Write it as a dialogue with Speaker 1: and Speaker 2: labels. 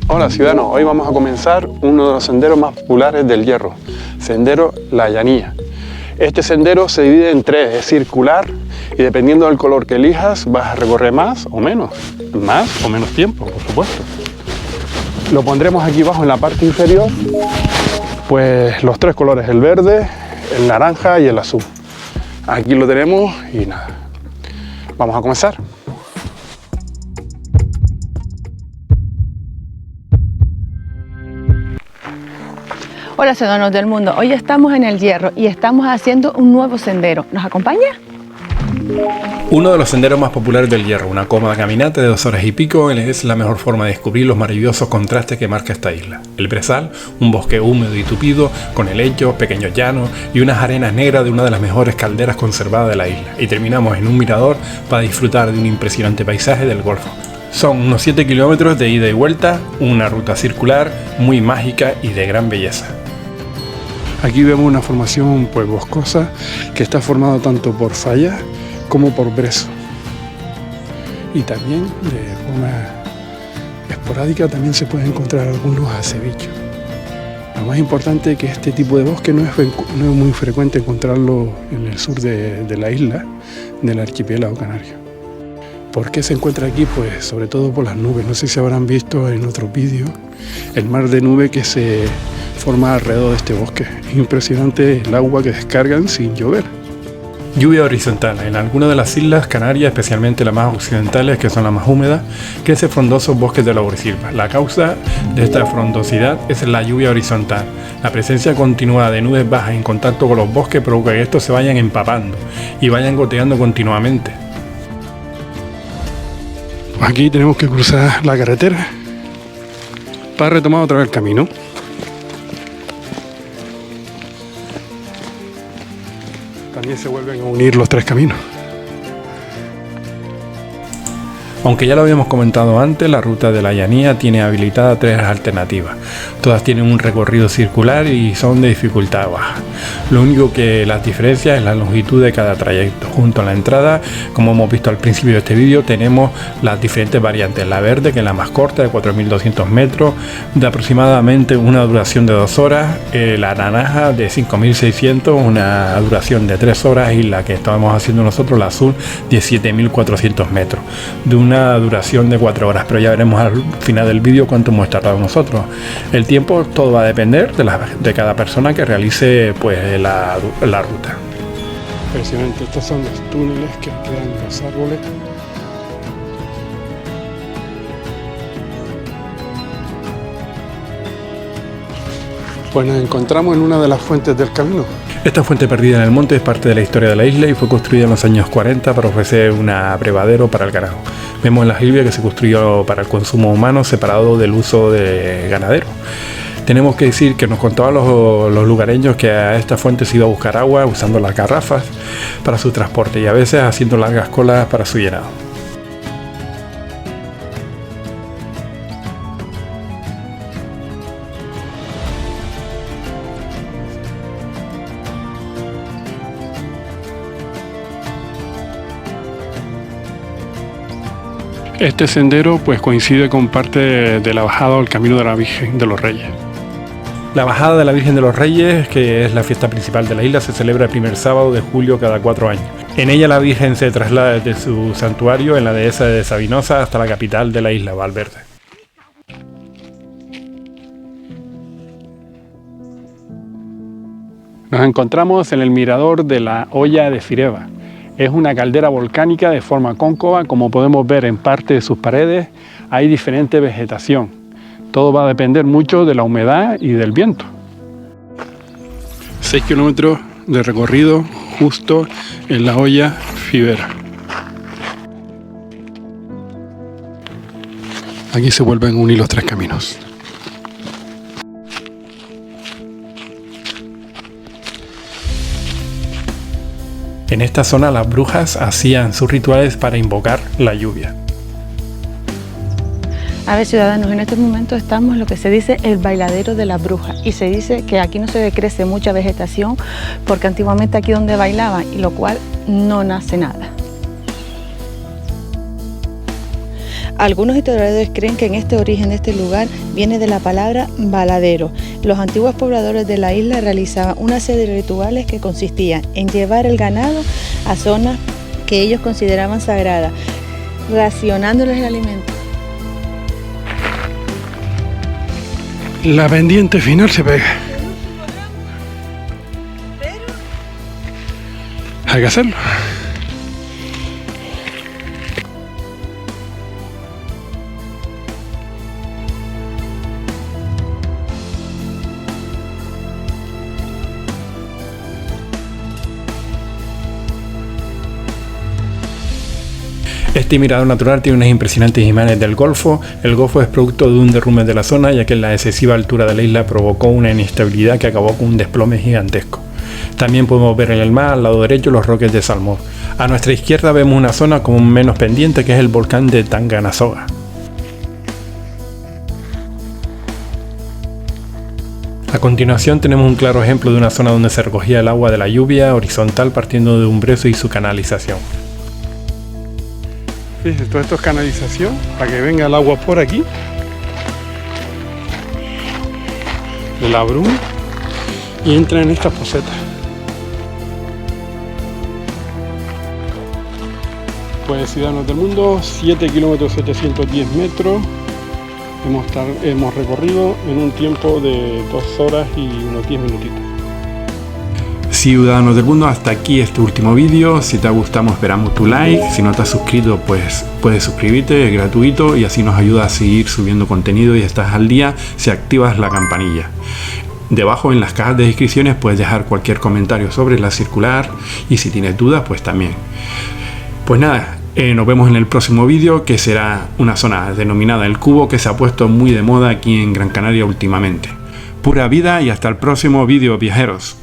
Speaker 1: Hola ciudadanos, hoy vamos a comenzar uno de los senderos más populares del Hierro, Sendero La Llanía. Este sendero se divide en tres, es circular y dependiendo del color que elijas vas a recorrer más o menos tiempo, por supuesto. Lo pondremos aquí abajo en la parte inferior, pues los tres colores, el verde, el naranja y el azul. Aquí lo tenemos y nada, vamos a comenzar.
Speaker 2: Hola ciudadanos del mundo, hoy estamos en el Hierro y estamos haciendo un nuevo sendero. ¿Nos acompaña?
Speaker 3: Uno de los senderos más populares del Hierro, una cómoda caminata de 2 horas y pico, es la mejor forma de descubrir los maravillosos contrastes que marca esta isla. El Brezal, un bosque húmedo y tupido, con helechos, pequeños llanos y unas arenas negras de una de las mejores calderas conservadas de la isla. Y terminamos en un mirador para disfrutar de un impresionante paisaje del Golfo. Son unos 7 kilómetros de ida y vuelta, una ruta circular muy mágica y de gran belleza.
Speaker 1: Aquí vemos una formación pues boscosa que está formada tanto por fallas como por brezo. Y también de forma esporádica también se pueden encontrar algunos acebichos. Lo más importante es que este tipo de bosque no es muy frecuente encontrarlo en el sur de la isla, del archipiélago canario. ¿Por qué se encuentra aquí? Pues sobre todo por las nubes. No sé si habrán visto en otros vídeos el mar de nube que se forma alrededor de este bosque. Es impresionante el agua que descargan sin llover.
Speaker 3: Lluvia horizontal. En algunas de las islas Canarias, especialmente las más occidentales, que son las más húmedas, crecen frondosos bosques de laurisilva. La causa de esta frondosidad es la lluvia horizontal. La presencia continuada de nubes bajas en contacto con los bosques provoca que estos se vayan empapando y vayan goteando continuamente.
Speaker 1: Aquí tenemos que cruzar la carretera para retomar otra vez el camino. También se vuelven a unir los tres caminos.
Speaker 3: Aunque ya lo habíamos comentado antes, la ruta de la Llanía tiene habilitada 3 alternativas. Todas tienen un recorrido circular y son de dificultad baja. Lo único que las diferencia es la longitud de cada trayecto. Junto a la entrada, como hemos visto al principio de este vídeo, tenemos las diferentes variantes. La verde, que es la más corta, de 4.200 metros, de aproximadamente una duración de 2 horas. La naranja, de 5.600, una duración de 3 horas. Y la que estábamos haciendo nosotros, la azul, de 7.400 metros, de una duración de 4 horas, pero ya veremos al final del vídeo cuánto hemos tardado nosotros. El tiempo todo va a depender de cada persona que realice pues la ruta.
Speaker 1: Impresionante, estos son los túneles que quedan en los árboles. Pues nos encontramos en una de las fuentes del camino.
Speaker 3: Esta fuente perdida en el monte es parte de la historia de la isla y fue construida en los años 40 para ofrecer un abrevadero para el ganado. Vemos en la jilbia que se construyó para el consumo humano separado del uso de ganadero. Tenemos que decir que nos contaban los lugareños que a esta fuente se iba a buscar agua usando las garrafas para su transporte y a veces haciendo largas colas para su llenado.
Speaker 1: Este sendero pues coincide con parte de la bajada al Camino de la Virgen de los Reyes.
Speaker 3: La bajada de la Virgen de los Reyes, que es la fiesta principal de la isla, se celebra el primer sábado de julio cada 4 años. En ella la Virgen se traslada desde su santuario en la dehesa de Sabinosa hasta la capital de la isla, Valverde.
Speaker 1: Nos encontramos en el mirador de la Olla de Fireva. Es una caldera volcánica de forma cóncava, como podemos ver en parte de sus paredes hay diferente vegetación. Todo va a depender mucho de la humedad y del viento. 6 kilómetros de recorrido justo en la Olla Fireva. Aquí se vuelven a unir los 3 caminos.
Speaker 3: En esta zona las brujas hacían sus rituales para invocar la lluvia.
Speaker 2: A ver, ciudadanos, en este momento estamos en lo que se dice el bailadero de las brujas y se dice que aquí no se crece mucha vegetación porque antiguamente aquí donde bailaban, y lo cual no nace nada. Algunos historiadores creen que en este origen de este lugar viene de la palabra baladero. Los antiguos pobladores de la isla realizaban una serie de rituales que consistían en llevar el ganado a zonas que ellos consideraban sagradas, racionándoles el alimento.
Speaker 1: La pendiente final se pega. Hay que hacerlo.
Speaker 3: Este mirador natural tiene unas impresionantes imágenes del Golfo. El Golfo es producto de un derrumbe de la zona, ya que la excesiva altura de la isla provocó una inestabilidad que acabó con un desplome gigantesco. También podemos ver en el mar, al lado derecho, los roques de Salmón. A nuestra izquierda vemos una zona con menos pendiente, que es el volcán de Tanganasoga. A continuación tenemos un claro ejemplo de una zona donde se recogía el agua de la lluvia horizontal partiendo de un brezo y su canalización.
Speaker 1: Fíjense, todo esto es canalización para que venga el agua por aquí de la bruma y entra en estas posetas. Pues Ciudadanos del Mundo, 7 kilómetros 710 metros hemos recorrido en un tiempo de 2 horas y unos 10 minutitos.
Speaker 3: Ciudadanos del Mundo, hasta aquí este último vídeo. Si te ha gustado, esperamos tu like. Si no te has suscrito, pues puedes suscribirte, es gratuito y así nos ayuda a seguir subiendo contenido y estás al día si activas la campanilla. Debajo en las cajas de descripciones puedes dejar cualquier comentario sobre la circular y si tienes dudas, pues también. Pues nada, nos vemos en el próximo vídeo, que será una zona denominada El Cubo, que se ha puesto muy de moda aquí en Gran Canaria últimamente. Pura vida y hasta el próximo vídeo, viajeros.